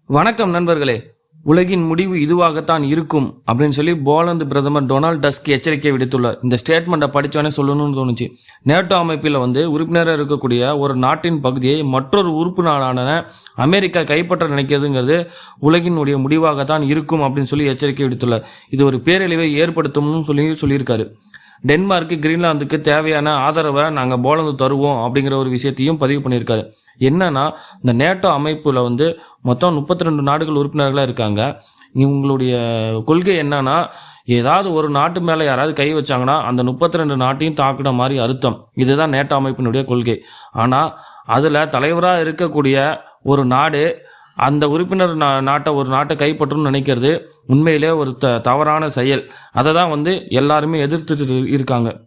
வணக்கம் நண்பர்களே. உலகின் முடிவு இதுவாகத்தான் இருக்கும் அப்படின்னு சொல்லி போலந்து பிரதமர் டொனால்ட் டஸ்க் எச்சரிக்கை விடுத்துள்ளார். இந்த ஸ்டேட்மெண்ட்டை படித்தோடனே சொல்லணும்னு தோணுச்சு. நேட்டோ அமைப்பில் உறுப்பினராக இருக்கக்கூடிய ஒரு நாட்டின் பகுதியை மற்றொரு உறுப்பு நாடான அமெரிக்கா கைப்பற்ற நினைக்கிறதுங்கிறது உலகினுடைய முடிவாகத்தான் இருக்கும் அப்படின்னு சொல்லி எச்சரிக்கை விடுத்துள்ளார். இது ஒரு பேரழிவை ஏற்படுத்தும்னு சொல்லியிருக்காரு. டென்மார்க்கு கிரீன்லாந்துக்கு தேவையான ஆதரவை நாங்கள் போலந்து தருவோம் அப்படிங்கிற ஒரு விஷயத்தையும் பதிவு பண்ணியிருக்காரு. என்னன்னா, இந்த நேட்டோ அமைப்பில் மொத்தம் 32 நாடுகள் உறுப்பினர்களாக இருக்காங்க. இவங்களுடைய கொள்கை என்னன்னா, ஏதாவது ஒரு நாட்டு மேலே யாராவது கை வச்சாங்கன்னா அந்த 32 நாட்டையும் தாக்குன மாதிரி அர்த்தம். இதுதான் நேட்டோ அமைப்பினுடைய கொள்கை. ஆனால் அதில் தலைவராக இருக்கக்கூடிய ஒரு நாடு அந்த உறுப்பினர் நாட்டை ஒரு நாட்டை கைப்பற்றணும்னு நினைக்கிறது உண்மையிலே ஒரு தவறான செயல். அதை தான் எல்லாருமே எதிர்த்துட்டு இருக்காங்க.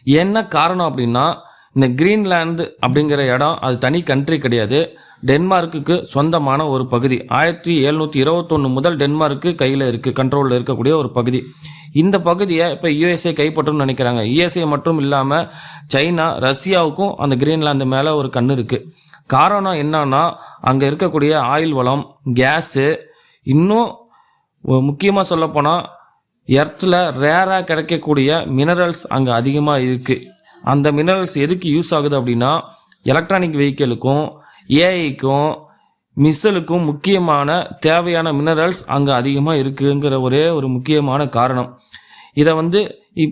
என்ன காரணம் அப்படின்னா, இந்த கிரீன்லாந்து அப்படிங்கிற இடம் அது தனி கண்ட்ரி கிடையாது. டென்மார்க்குக்கு சொந்தமான ஒரு பகுதி. 1721 முதல் டென்மார்க்கு கையில் கண்ட்ரோலில் இருக்கக்கூடிய ஒரு பகுதி. இந்த பகுதியை இப்போ யுஎஸ்ஏ கைப்பற்றணும்னு நினைக்கிறாங்க. யுஎஸ்ஏ மட்டும் இல்லாமல் சைனா, ரஷ்யாவுக்கும் அந்த கிரீன்லாந்து மேலே ஒரு கண் இருக்குது. காரணம் என்னன்னா, அங்கே இருக்கக்கூடிய ஆயில் வளம், கேஸு, இன்னும் முக்கியமாக சொல்லப்போனால் எர்த்தில் ரேராக கிடைக்கக்கூடிய மினரல்ஸ் அங்கே அதிகமாக இருக்குது. அந்த மினரல்ஸ் எதுக்கு யூஸ் ஆகுது அப்படின்னா, எலக்ட்ரானிக் வெஹிக்கிளுக்கும் ஏஐக்கும் மிஸ்ஸலுக்கும் முக்கியமான தேவையான மினரல்ஸ் அங்கே அதிகமாக இருக்குங்கிற ஒரே ஒரு முக்கியமான காரணம். இதை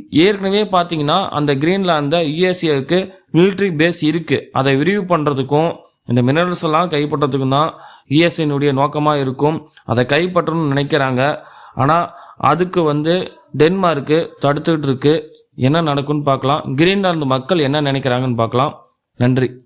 ஏற்கனவே பார்த்தீங்கன்னா, அந்த கிரீன்லாந்த யுஎஸ்ஏவுக்கு மிலிட்ரி பேஸ் இருக்குது. அதை விரிவு பண்ணுறதுக்கும் இந்த மினரல்ஸ் எல்லாம் கைப்பற்றதுக்கும் தான் யுஎஸ்ஏனுடைய நோக்கமாக இருக்கும். அதை கைப்பற்றணும்னு நினைக்கிறாங்க. ஆனால் அதுக்கு டென்மார்க்கு தடுத்துக்கிட்டு இருக்கு. என்ன நடக்கும்னு பார்க்கலாம். கிரீன்லாந்து மக்கள் என்ன நினைக்கிறாங்கன்னு பார்க்கலாம். நன்றி.